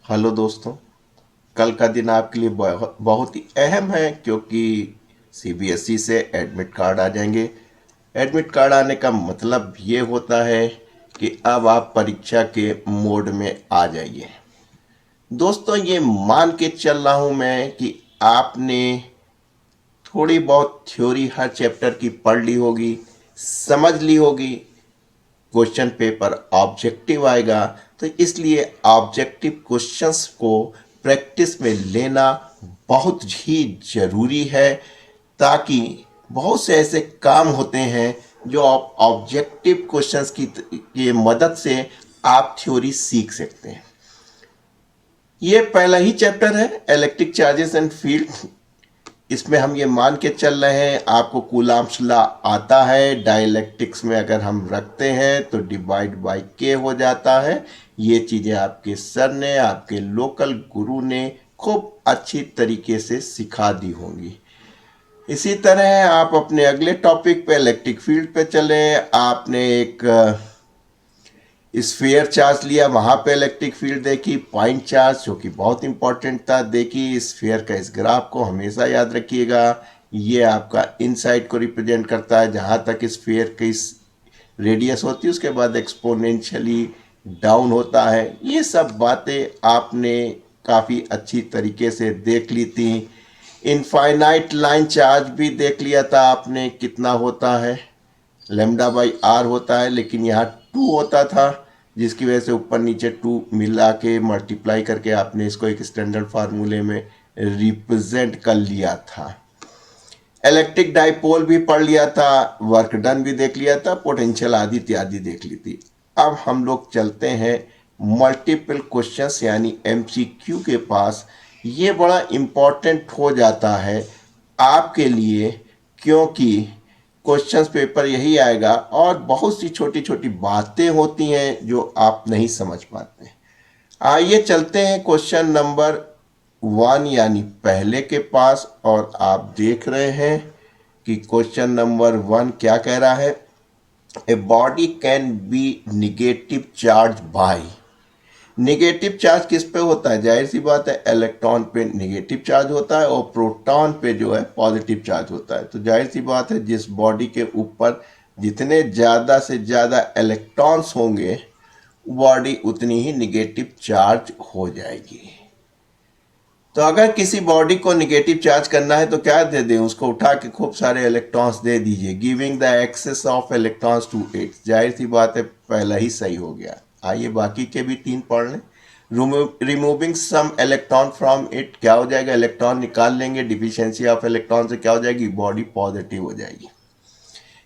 Hello दोस्तों। कल का दिन आपके लिए बहुत बहुत ही अहम है क्योंकि सीबीएसई से एडमिट कार्ड आ जाएंगे। एडमिट कार्ड आने का मतलब ये होता है कि अब आप परीक्षा के मोड में आ जाइए। दोस्तों, ये मान के चल रहा हूँ मैं कि आपने थोड़ी बहुत थ्योरी हर चैप्टर की पढ़ ली होगी, समझ ली होगी। क्वेश्चन पेपर ऑब्जेक्टिव आएगा, तो इसलिए ऑब्जेक्टिव क्वेश्चंस को प्रैक्टिस में लेना बहुत ही ज़रूरी है, ताकि बहुत से ऐसे काम होते हैं जो आप ऑब्जेक्टिव क्वेश्चंस की मदद से आप थ्योरी सीख सकते हैं। ये पहला ही चैप्टर है, इलेक्ट्रिक चार्जेस एंड फील्ड। इसमें हम ये मान के चल रहे हैं आपको कूलम्ब्स लॉ आता है। डाइलेक्ट्रिक्स में अगर हम रखते हैं तो डिवाइड बाय के हो जाता है। ये चीज़ें आपके सर ने, आपके लोकल गुरु ने खूब अच्छी तरीके से सिखा दी होंगी। इसी तरह आप अपने अगले टॉपिक पे इलेक्ट्रिक फील्ड पे चले। आपने एक स्फीयर चार्ज लिया, वहाँ पे इलेक्ट्रिक फील्ड देखी। पॉइंट चार्ज जो कि बहुत इंपॉर्टेंट था देखी। स्फीयर का इस ग्राफ को हमेशा याद रखिएगा। ये आपका इनसाइड को रिप्रेजेंट करता है, जहाँ तक स्फीयर की रेडियस होती है उसके बाद एक्सपोनेंशियली डाउन होता है। ये सब बातें आपने काफ़ी अच्छी तरीके से देख ली थी। इनफाइनाइट लाइन चार्ज भी देख लिया था आपने, कितना होता है, लेमडा बाई आर होता है, लेकिन यहाँ 2 होता था, जिसकी वजह से ऊपर नीचे 2 मिला के मल्टीप्लाई करके आपने इसको एक स्टैंडर्ड फार्मूले में रिप्रेजेंट कर लिया था। इलेक्ट्रिक डाइपोल भी पढ़ लिया था, वर्क डन भी देख लिया था, पोटेंशियल आदि इत्यादि देख ली थी। अब हम लोग चलते हैं मल्टीपल क्वेश्चंस यानी एमसीक्यू के पास। ये बड़ा इम्पोर्टेंट हो जाता है आपके लिए, क्योंकि क्वेश्चंस पेपर यही आएगा और बहुत सी छोटी छोटी बातें होती हैं जो आप नहीं समझ पाते। आइए चलते हैं क्वेश्चन नंबर 1 यानी पहले के पास, और आप देख रहे हैं कि क्वेश्चन नंबर 1 क्या कह रहा है। A body can be negative charge by. Negative charge किस पे होता है? जाहिर सी बात है इलेक्ट्रॉन पे निगेटिव चार्ज होता है और प्रोटॉन पे जो है पॉजिटिव चार्ज होता है। तो जाहिर सी बात है जिस बॉडी के ऊपर जितने ज़्यादा से ज़्यादा इलेक्ट्रॉन्स होंगे, बॉडी उतनी ही निगेटिव चार्ज हो जाएगी। तो अगर किसी बॉडी को निगेटिव चार्ज करना है तो क्या दे दें? उसको उठा के खूब सारे इलेक्ट्रॉन्स दे दीजिए, giving the excess of electrons to it. जाहिर सी बात है पहला ही सही हो गया। आइए बाकी के भी 3 पढ़ लें। Removing some electron from it, क्या हो जाएगा? इलेक्ट्रॉन निकाल लेंगे, डिफिशियंसी ऑफ इलेक्ट्रॉन से क्या हो जाएगी? बॉडी पॉजिटिव हो जाएगी।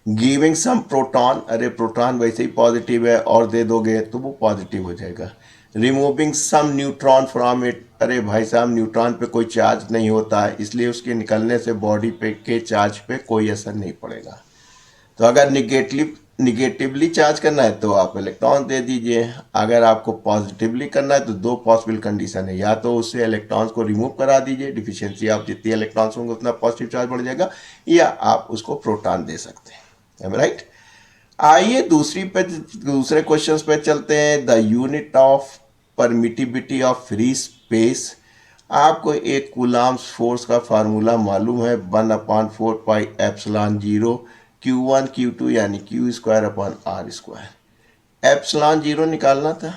गिविंग सम प्रोटॉन, अरे प्रोटॉन वैसे ही पॉजिटिव है और दे दोगे तो वो पॉजिटिव हो जाएगा। Removing some neutron from it, अरे भाई साहब न्यूट्रॉन पे कोई चार्ज नहीं होता है, इसलिए उसके निकलने से बॉडी पे के चार्ज पे कोई असर नहीं पड़ेगा। तो अगर निगेटिवली चार्ज करना है तो आप इलेक्ट्रॉन दे दीजिए। अगर आपको पॉजिटिवली करना है तो 2 पॉसिबल कंडीशन है, या तो उससे इलेक्ट्रॉन्स को रिमूव करा दीजिए, डिफिशियंसी ऑफ जितनी इलेक्ट्रॉन्स होंगे उतना पॉजिटिव चार्ज बढ़ जाएगा, या आप उसको प्रोटॉन दे सकते हैं। राइट। आइए दूसरे क्वेश्चंस पे चलते हैं। The unit of permittivity of free space. आपको एक कूलम्ब्स फोर्स का फार्मूला मालूम है, 1/4 पाई एप्सिलॉन 0 Q1 Q2 यानी Q square upon R square. Epsilon 0 निकालना था,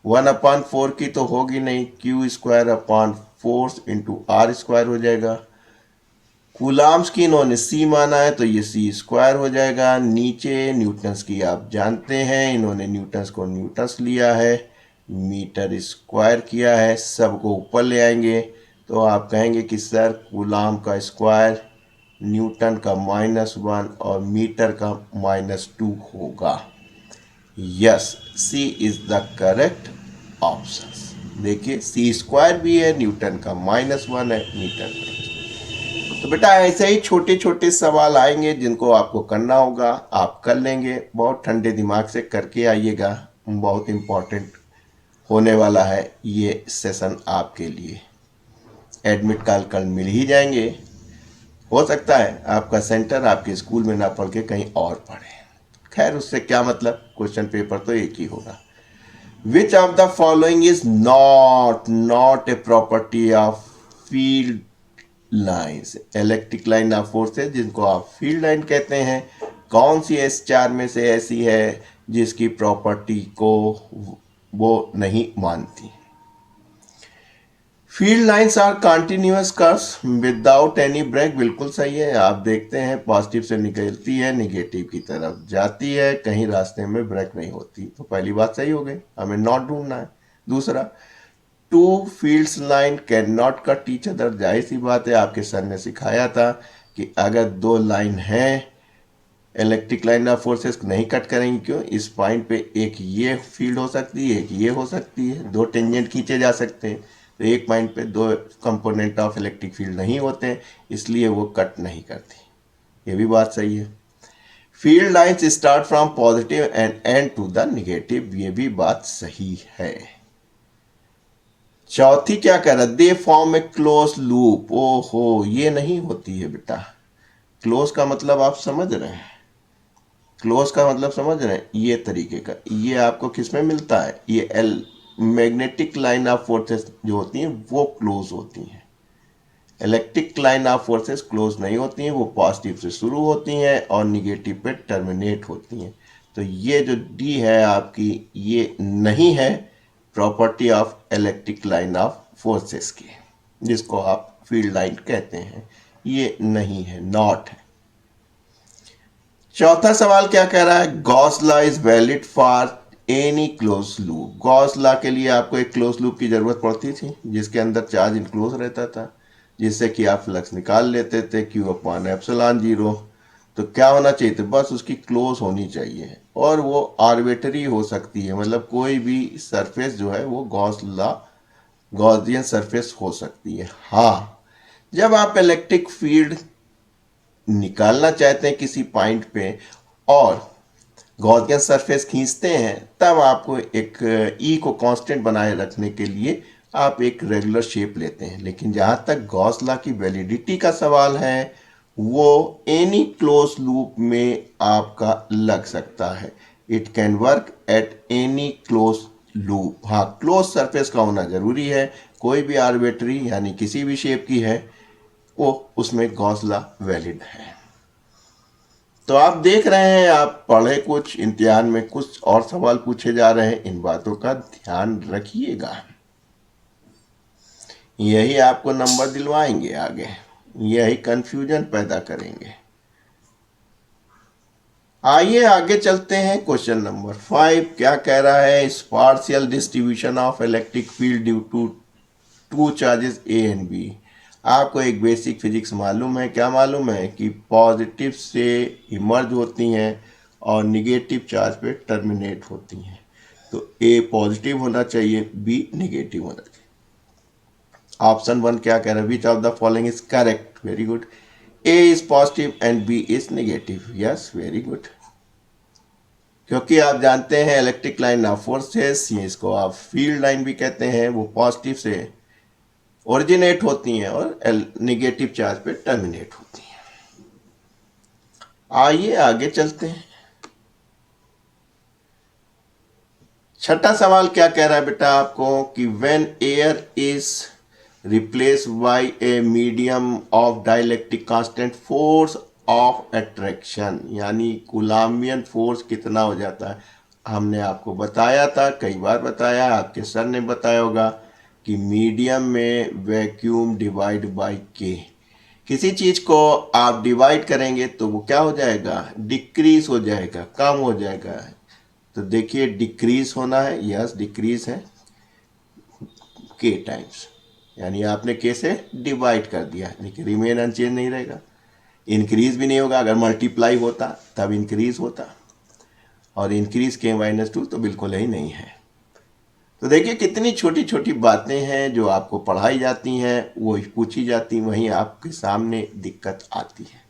1/4 की तो होगी नहीं, Q square upon force into R square हो जाएगा। कूलम्ब्स की इन्होंने सी माना है तो ये सी स्क्वायर हो जाएगा। नीचे न्यूटन्स की आप जानते हैं, इन्होंने न्यूटन्स को न्यूटन्स लिया है, मीटर स्क्वायर किया है, सबको ऊपर ले आएंगे तो आप कहेंगे कि सर कूलम्ब का स्क्वायर न्यूटन का -1 और मीटर का -2 होगा। Yes, C is the correct option. देखिए सी स्क्वायर भी है, न्यूटन का -1 है, मीटर का। तो बेटा ऐसे ही छोटे छोटे सवाल आएंगे जिनको आपको करना होगा, आप कर लेंगे। बहुत ठंडे दिमाग से करके आइएगा, बहुत इम्पोर्टेंट होने वाला है ये सेशन आपके लिए। एडमिट कार्ड कल मिल ही जाएंगे। हो सकता है आपका सेंटर आपके स्कूल में ना पढ़ के कहीं और पढ़े, खैर उससे क्या मतलब, क्वेश्चन पेपर तो एक ही होगा। विच of the following is not a property of field lines. Electric line of forces जिनको आप फील्ड लाइन कहते हैं, कौन सी इस चार में से ऐसी है जिसकी प्रॉपर्टी को वो नहीं मानती। Field lines are continuous curves without any break, बिल्कुल सही है। आप देखते हैं पॉजिटिव से निकलती है, निगेटिव की तरफ जाती है, कहीं रास्ते में ब्रेक नहीं होती, तो पहली बात सही हो गई, हमें नॉट ढूंढना है। दूसरा, two fields line can not cut each other, जाहिर सी बात है, आपके सर ने सिखाया था कि अगर दो लाइन है इलेक्ट्रिक लाइन ऑफ फोर्सेस नहीं कट करेंगे, क्यों, इस पॉइंट पे एक ये फील्ड हो सकती है, एक ये हो सकती है, दो टेंजेंट खींचे जा सकते हैं, तो एक पॉइंट पे दो कंपोनेंट ऑफ इलेक्ट्रिक फील्ड नहीं होते हैं, इसलिए वो कट नहीं करती, ये भी बात सही है। Field lines start from positive end and to the negative, ये भी बात सही है। चौथी क्या कह रहा है, they form A close loop, ओहो ये नहीं होती है बेटा। क्लोज का मतलब आप समझ रहे हैं, क्लोज का मतलब समझ रहे हैं, ये तरीके का, ये आपको किस में मिलता है, ये L magnetic line of forces जो होती हैं वो क्लोज होती हैं। Electric line of forces close नहीं होती हैं, वो पॉजिटिव से शुरू होती हैं और निगेटिव पे टर्मिनेट होती हैं। तो ये जो डी है आपकी, ये नहीं है property of electric line of forces की, जिसको आप फील्ड लाइन कहते हैं, ये नहीं है, नॉट है। चौथा सवाल क्या कह रहा है, Gauss law is valid for any close loop. Gauss law के लिए आपको एक क्लोज लूप की जरूरत पड़ती थी जिसके अंदर चार्ज इनक्लोज रहता था, जिससे कि आप फ्लक्स निकाल लेते थे Q/ε0। तो क्या होना चाहिए था, बस उसकी क्लोज होनी चाहिए और वो आर्बिट्ररी हो सकती है, मतलब कोई भी सरफेस जो है वो गॉसियन सरफेस हो सकती है। हाँ, जब आप इलेक्ट्रिक फील्ड निकालना चाहते हैं किसी पॉइंट पे और गॉसियन सरफेस खींचते हैं, तब आपको एक ई को कांस्टेंट बनाए रखने के लिए आप एक रेगुलर शेप लेते हैं। लेकिन जहाँ तक गॉस लॉ की वैलिडिटी का सवाल है, वो एनी क्लोज लूप में आपका लग सकता है। It can work at any close loop. हाँ, क्लोज सरफेस का होना जरूरी है, कोई भी आर्बिट्री यानी किसी भी शेप की है वो उसमें गॉस लॉ वैलिड है। तो आप देख रहे हैं, आप पढ़े कुछ, इम्तिहान में कुछ और सवाल पूछे जा रहे हैं, इन बातों का ध्यान रखिएगा, यही आपको नंबर दिलवाएंगे आगे, यही कंफ्यूजन पैदा करेंगे। आइए आगे चलते हैं, क्वेश्चन नंबर 5 क्या कह रहा है, partial distribution of electric field due to two charges A and B. आपको एक बेसिक फिजिक्स मालूम है, क्या मालूम है कि पॉजिटिव से इमर्ज होती हैं और निगेटिव चार्ज पे टर्मिनेट होती हैं। तो ए पॉजिटिव होना चाहिए, बी निगेटिव होना चाहिए। ऑप्शन 1 क्या कह रहा है, which of the following is correct, very good. A is positive and B is negative, yes very good. क्योंकि आप जानते हैं इलेक्ट्रिक लाइन ऑफ फोर्सेस, इसको आप फील्ड लाइन भी कहते हैं, वो पॉजिटिव से ओरिजिनेट होती हैं और निगेटिव चार्ज पे टर्मिनेट होती हैं। आइए आगे चलते हैं। छठा सवाल क्या कह रहा है बेटा आपको कि when air is replace by a medium of dielectric constant force of attraction, यानी कूलम्बियन फोर्स कितना हो जाता है। हमने आपको बताया था, कई बार बताया, आपके सर ने बताया होगा कि मीडियम में वैक्यूम डिवाइड बाय के, किसी चीज को आप डिवाइड करेंगे तो वो क्या हो जाएगा, डिक्रीज हो जाएगा, कम हो जाएगा। तो देखिए डिक्रीज होना है, यस डिक्रीज है के टाइम्स, यानी आपने के से डिवाइड कर दिया, लेकिन रिमेन अनचेंज नहीं रहेगा। इंक्रीज भी नहीं होगा, अगर मल्टीप्लाई होता तब इंक्रीज होता, और इंक्रीज k-2 तो बिल्कुल ही नहीं है। तो देखिए कितनी छोटी छोटी बातें हैं जो आपको पढ़ाई जाती हैं, वो पूछी जाती, वहीं आपके सामने दिक्कत आती है।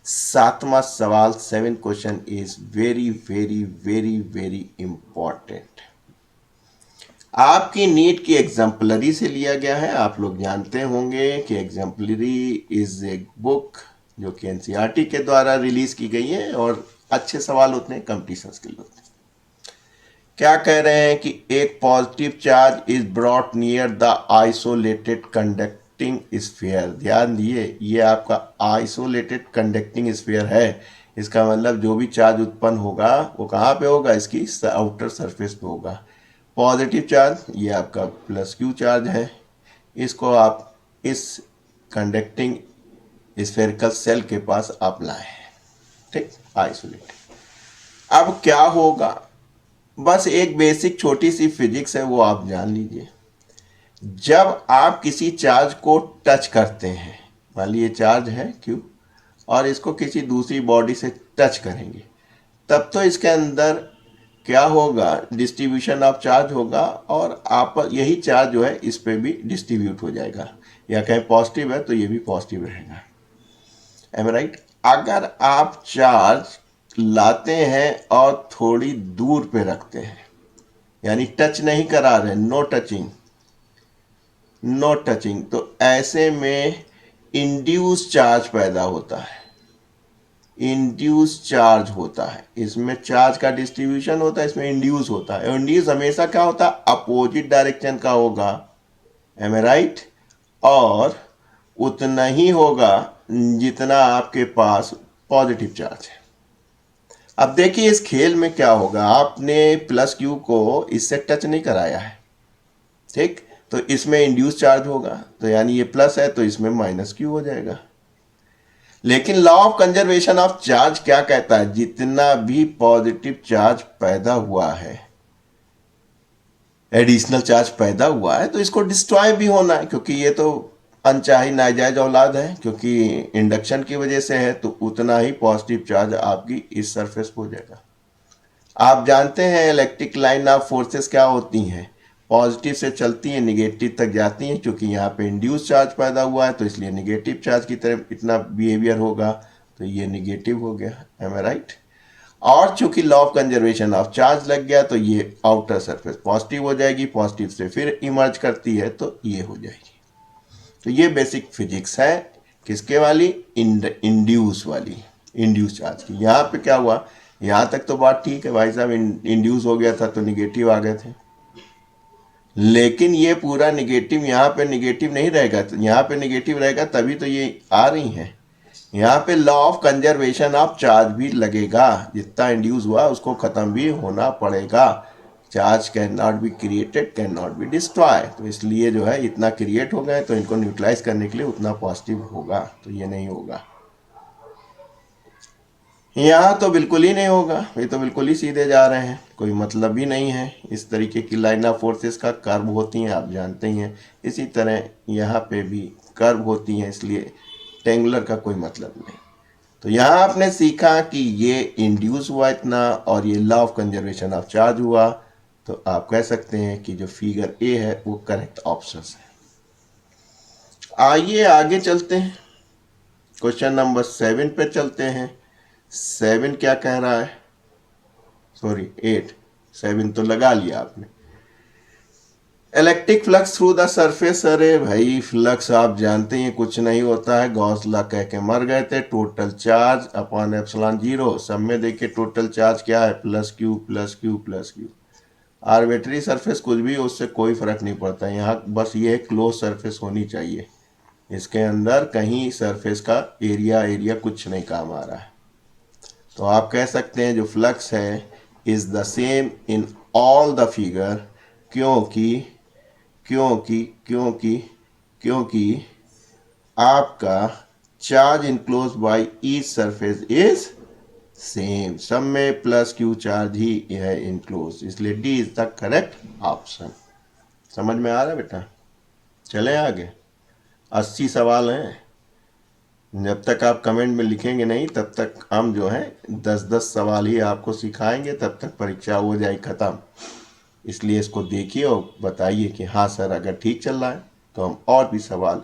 सातवां सवाल 7 question is very very very very important, आपकी नीट की एग्जाम्पलरी से लिया गया है। आप लोग जानते होंगे कि एग्जाम्पलरी इज ए बुक जो कि एनसीईआरटी के द्वारा रिलीज की गई है और अच्छे सवाल होते हैं, कंपटीशन स्किल होते हैं। क्या कह रहे हैं कि एक positive charge is brought near the isolated conducting sphere. ध्यान दिए, ये आपका आइसोलेटेड कंडक्टिंग स्फीयर है। इसका मतलब जो भी चार्ज उत्पन्न होगा वो कहाँ पे होगा, इसकी आउटर सरफेस पे होगा। पॉजिटिव चार्ज ये आपका प्लस क्यू चार्ज है, इसको आप इस कंडक्टिंग स्फेरिकल सेल के पास आप लाए हैं, ठीक, आइसोलेट। अब क्या होगा, बस एक बेसिक छोटी सी फिजिक्स है, वो आप जान लीजिए। जब आप किसी चार्ज को टच करते हैं, मान लीजिए चार्ज है क्यू और इसको किसी दूसरी बॉडी से टच करेंगे, तब तो इसके अंदर क्या होगा, डिस्ट्रीब्यूशन ऑफ चार्ज होगा और आप यही चार्ज जो है इस पे भी डिस्ट्रीब्यूट हो जाएगा, या कहें पॉजिटिव है तो ये भी पॉजिटिव रहेगा। Am right. अगर आप चार्ज लाते हैं और थोड़ी दूर पे रखते हैं, यानी टच नहीं करा रहे, नो टचिंग, नो टचिंग, तो ऐसे में इंड्यूस चार्ज पैदा होता है, इंड्यूस चार्ज होता है। इसमें चार्ज का डिस्ट्रीब्यूशन होता है, इसमें इंड्यूस होता है। इंड्यूस हमेशा क्या होता है, अपोजिट डायरेक्शन का होगा, एम राइट, और उतना ही होगा जितना आपके पास पॉजिटिव चार्ज है। अब देखिए इस खेल में क्या होगा, आपने प्लस क्यू को इससे टच नहीं कराया है, ठीक, तो इसमें इंड्यूस चार्ज होगा, तो यानी ये प्लस है तो इसमें माइनस क्यू हो जाएगा। लेकिन law of conservation of charge क्या कहता है, जितना भी पॉजिटिव चार्ज पैदा हुआ है, एडिशनल चार्ज पैदा हुआ है, तो इसको डिस्ट्रॉय भी होना है, क्योंकि ये तो अनचाही नाजायज औलाद है, क्योंकि इंडक्शन की वजह से है, तो उतना ही पॉजिटिव चार्ज आपकी इस सरफेस पर हो जाएगा। आप जानते हैं इलेक्ट्रिक लाइन ऑफ फोर्सेस क्या होती हैं, पॉजिटिव से चलती हैं, निगेटिव तक जाती हैं। क्योंकि यहाँ पे इंड्यूस चार्ज पैदा हुआ है तो इसलिए निगेटिव चार्ज की तरफ इतना बिहेवियर होगा, तो ये निगेटिव हो गया, एम आई राइट। और चूंकि law of conservation of charge लग गया तो ये आउटर सरफेस पॉजिटिव हो जाएगी, पॉजिटिव से फिर इमर्ज करती है तो ये हो जाएगी। तो ये बेसिक फिजिक्स है, किसके वाली, इंड्यूस वाली, इंड्यूस चार्ज की। यहाँ पे क्या हुआ, यहाँ तक तो बात ठीक है भाई साहब, इंड्यूस हो गया था तो निगेटिव आ गए थे, लेकिन ये पूरा निगेटिव यहाँ पे निगेटिव नहीं रहेगा, तो यहाँ पे निगेटिव रहेगा तभी तो ये आ रही हैं। यहाँ पे law of conservation of charge भी लगेगा, जितना इंड्यूस हुआ उसको ख़त्म भी होना पड़ेगा। Charge can not be created, can not be destroy, तो इसलिए जो है इतना क्रिएट हो गए तो इनको न्यूट्रलाइज करने के लिए उतना पॉजिटिव होगा, तो ये नहीं होगा। यहाँ तो बिल्कुल ही नहीं होगा, ये तो बिल्कुल ही सीधे जा रहे हैं, कोई मतलब ही नहीं है। इस तरीके की लाइन ऑफ फोर्सेस का कर्व होती हैं, आप जानते ही हैं। इसी तरह यहाँ पे भी कर्व होती हैं, इसलिए टेंगुलर का कोई मतलब नहीं। तो यहाँ आपने सीखा कि ये इंड्यूस हुआ इतना और ये law of conservation of charge हुआ, तो आप कह सकते हैं कि जो फिगर ए है वो करेक्ट ऑप्शन है। आइए आगे चलते हैं, क्वेश्चन नंबर 7 पे चलते हैं। 7 क्या कह रहा है, सॉरी 8, 7 तो लगा लिया आपने। Electric flux through the surface, अरे भाई फ्लक्स आप जानते हैं कुछ नहीं होता है, गॉस लॉ कह के मर गए थे। टोटल चार्ज अपॉन एप्सिलॉन 0, सब में देखिए टोटल चार्ज क्या है, plus Q plus Q plus Q. Arbitrary surface कुछ भी, उससे कोई फर्क नहीं पड़ता, यहाँ बस ये क्लोज सरफेस होनी चाहिए, इसके अंदर कहीं सरफेस का एरिया कुछ नहीं काम आ रहा है। तो आप कह सकते हैं जो फ्लक्स है is the same in all the figure, क्योंकि क्योंकि क्योंकि क्योंकि आपका charge enclose by each surface is same, सब में प्लस क्यू चार्ज ही है इनक्लोज, इसलिए D is the correct option. समझ में आ रहा है बेटा, चलें आगे। 80 सवाल हैं, जब तक आप कमेंट में लिखेंगे नहीं तब तक हम जो है 10-10 सवाल ही आपको सिखाएंगे, तब तक परीक्षा हो जाए ख़त्म। इसलिए इसको देखिए और बताइए कि हाँ सर अगर ठीक चल रहा है तो हम और भी सवाल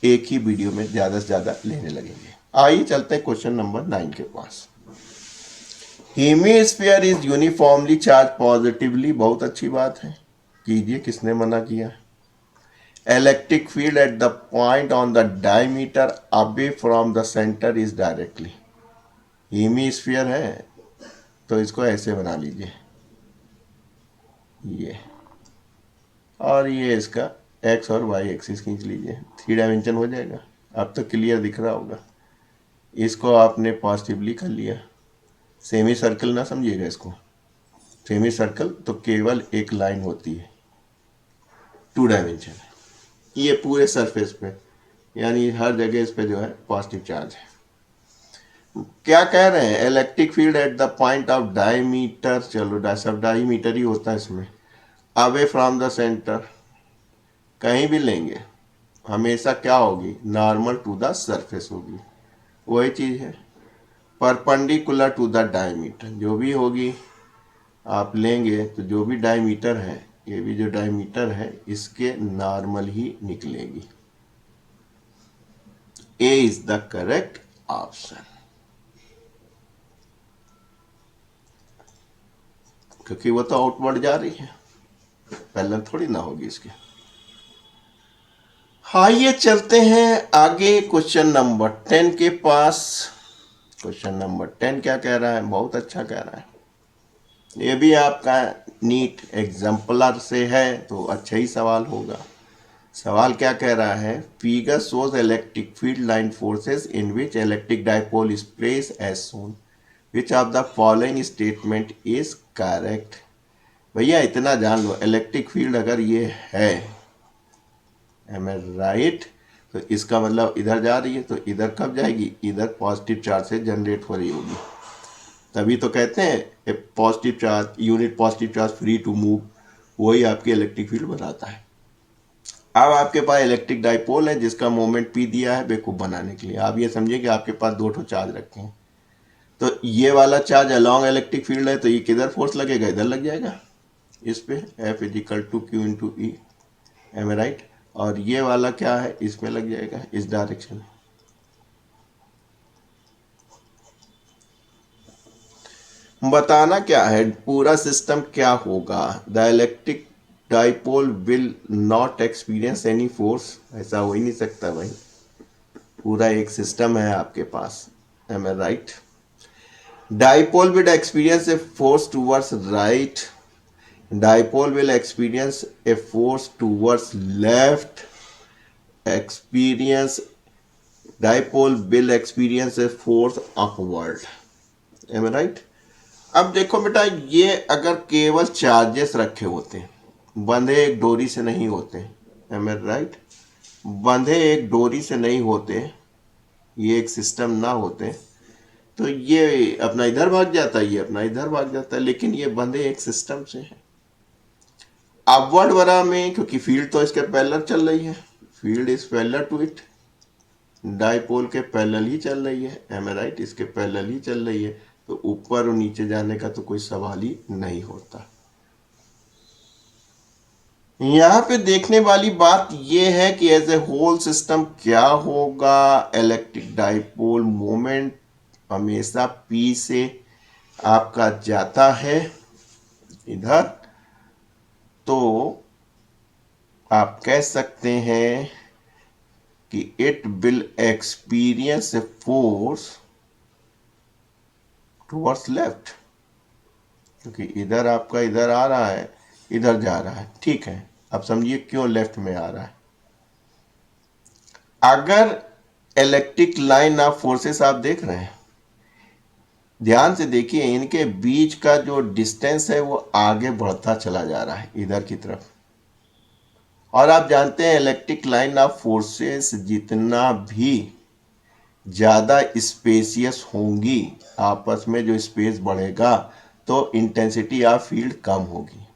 एक ही वीडियो में ज़्यादा से ज़्यादा लेने लगेंगे। आइए चलते हैं क्वेश्चन नंबर 9 के पास। Hemisphere is uniformly charge positively, बहुत अच्छी बात है, कीजिए, किसने मना किया। Electric field at the point on the diameter away from the centre is directly, hemisphere है तो इसको ऐसे बना लीजिए, ये, और ये इसका एक्स और वाई एक्सिस खींच लीजिए, 3 डायमेंशन हो जाएगा। अब तो क्लियर दिख रहा होगा। इसको आपने पॉजिटिवली कर लिया। सेमी सर्कल ना समझिएगा इसको, सेमी सर्कल तो केवल एक लाइन होती है, 2 डायमेंशन है। ये पूरे सरफेस पे, यानी हर जगह इस पे जो है पॉजिटिव चार्ज है। क्या कह रहे हैं, electric field at the point of diameter, चलो सब डायमीटर ही होता है इसमें, अवे फ्रॉम द सेंटर, कहीं भी लेंगे हमेशा क्या होगी, नॉर्मल टू द सरफेस होगी। वही चीज़ है, परपेंडिकुलर टू द डायमीटर, जो भी होगी आप लेंगे तो जो भी डायमीटर है, ये भी जो डायमीटर है इसके नॉर्मल ही निकलेगी। ए इज द करेक्ट ऑप्शन, क्योंकि वो तो आउटवर्ड जा रही है, पैरेलल थोड़ी ना होगी इसके। आइए चलते हैं आगे क्वेश्चन नंबर 10 के पास। क्वेश्चन नंबर 10 क्या कह रहा है, बहुत अच्छा कह रहा है। ये भी आपका नीट एग्जाम्पलर से है तो अच्छा ही सवाल होगा। सवाल क्या कह रहा है, figure shows electric field line forces in which electric dipole is placed as shown, which of the following statement is correct. भैया इतना जान लो, इलेक्ट्रिक फील्ड अगर ये है, एम आई राइट, तो इसका मतलब इधर जा रही है, तो इधर कब जाएगी, इधर पॉजिटिव चार्ज से जनरेट हो रही होगी। तभी तो कहते हैं positive charge, unit positive charge free to move, वही आपकी इलेक्ट्रिक फील्ड बनाता है। अब आपके पास इलेक्ट्रिक डाइपोल है जिसका मोमेंट पी दिया है बेवकूफ़ बनाने के लिए। आप ये समझिए कि आपके पास 2 ठो चार्ज रखे हैं, तो ये वाला चार्ज अलॉन्ग इलेक्ट्रिक फील्ड है, तो ये किधर फोर्स लगेगा, इधर लग जाएगा इस पे, F is equal to Q into E, am I right. और ये वाला क्या है, इसमें लग जाएगा, इस डायरेक्शन में। बताना क्या है, पूरा सिस्टम क्या होगा, the electric dipole will not experience any force, ऐसा हो ही नहीं सकता भाई, पूरा एक सिस्टम है आपके पास, am I right. Dipole will experience a force towards right, dipole will experience a force towards left, experience dipole will experience a force upward, am I right. अब देखो बेटा, ये अगर केवल चार्जेस रखे होते, बंधे एक डोरी से नहीं होते, एम आई राइट, बंधे एक डोरी से नहीं होते, ये एक सिस्टम ना होते, तो ये अपना इधर भाग जाता है, ये अपना इधर भाग जाता है, लेकिन ये बंधे एक सिस्टम से है। अपवर्ड वाला में क्योंकि फील्ड तो इसके पैरेलल चल रही है, field is parallel to it, dipole के पैरेलल ही चल रही है, एम आई राइट, इसके पैरेलल ही चल रही है, तो ऊपर और नीचे जाने का तो कोई सवाल ही नहीं होता। यहाँ पे देखने वाली बात यह है कि एज ए होल सिस्टम क्या होगा, इलेक्ट्रिक डाइपोल मोमेंट हमेशा पी से आपका जाता है इधर, तो आप कह सकते हैं कि it will experience a force towards left, क्योंकि इधर आपका इधर आ रहा है, इधर जा रहा है, ठीक है। अब समझिए क्यों लेफ्ट में आ रहा है। अगर इलेक्ट्रिक लाइन ऑफ फोर्सेस आप देख रहे हैं, ध्यान से देखिए, इनके बीच का जो डिस्टेंस है वो आगे बढ़ता चला जा रहा है इधर की तरफ। और आप जानते हैं इलेक्ट्रिक लाइन ऑफ फोर्सेस जितना भी ज़्यादा स्पेसियस होंगी, आपस में जो स्पेस बढ़ेगा तो इंटेंसिटी ऑफ फील्ड कम होगी।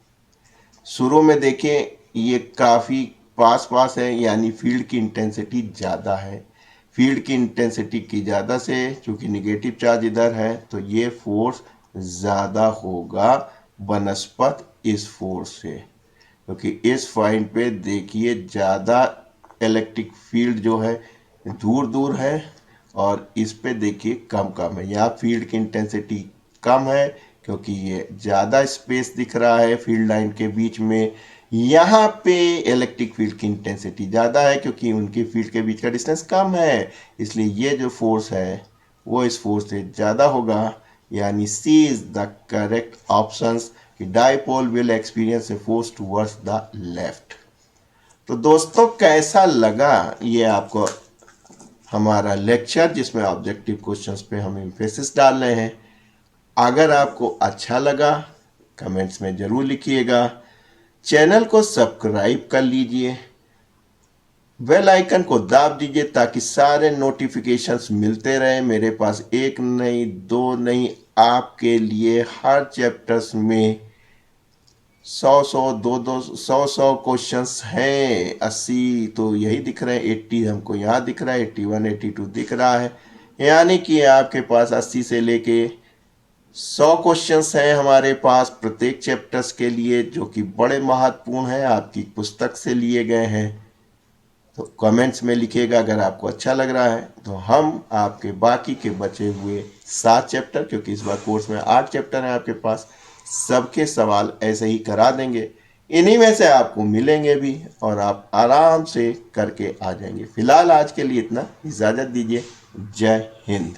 शुरू में देखें ये काफ़ी पास पास है, यानी फील्ड की इंटेंसिटी ज़्यादा है। फील्ड की इंटेंसिटी की ज़्यादा से, चूँकि निगेटिव चार्ज इधर है, तो ये फोर्स ज़्यादा होगा बनस्पत इस फोर्स से, क्योंकि इस पॉइंट पे देखिए ज़्यादा इलेक्ट्रिक फील्ड जो है दूर दूर है, और इस पे देखिए कम कम है। यहाँ फील्ड की इंटेंसिटी कम है क्योंकि ये ज़्यादा स्पेस दिख रहा है फील्ड लाइन के बीच में। यहाँ पे इलेक्ट्रिक फील्ड की इंटेंसिटी ज़्यादा है क्योंकि उनकी फील्ड के बीच का डिस्टेंस कम है, इसलिए ये जो फोर्स है वो इस फोर्स से ज़्यादा होगा, यानी सी इज़ द करेक्ट ऑप्शंस, कि dipole will experience a force towards the left. तो दोस्तों कैसा लगा ये आपको हमारा लेक्चर, जिसमें ऑब्जेक्टिव क्वेश्चंस पे हम एम्फेसिस डाल रहे हैं। अगर आपको अच्छा लगा कमेंट्स में ज़रूर लिखिएगा। चैनल को सब्सक्राइब कर लीजिए, बेल आइकन को दाब दीजिए ताकि सारे नोटिफिकेशंस मिलते रहे। मेरे पास एक नहीं दो नहीं, आपके लिए हर चैप्टर्स में 100 200 क्वेश्चंस हैं। 80 तो यही दिख रहे हैं, 80 हमको यहाँ दिख रहा है, 81 82 दिख रहा है, यानी कि आपके पास 80 से लेके 100 क्वेश्चंस हैं हमारे पास प्रत्येक चैप्टर्स के लिए, जो कि बड़े महत्वपूर्ण हैं, आपकी पुस्तक से लिए गए हैं। तो कमेंट्स में लिखिएगा अगर आपको अच्छा लग रहा है, तो हम आपके बाकी के बचे हुए 7 चैप्टर, क्योंकि इस बार कोर्स में 8 चैप्टर हैं आपके पास, सबके सवाल ऐसे ही करा देंगे। इन्हीं में से आपको मिलेंगे भी और आप आराम से करके आ जाएंगे। फिलहाल आज के लिए इतना, इजाज़त दीजिए। जय हिंद।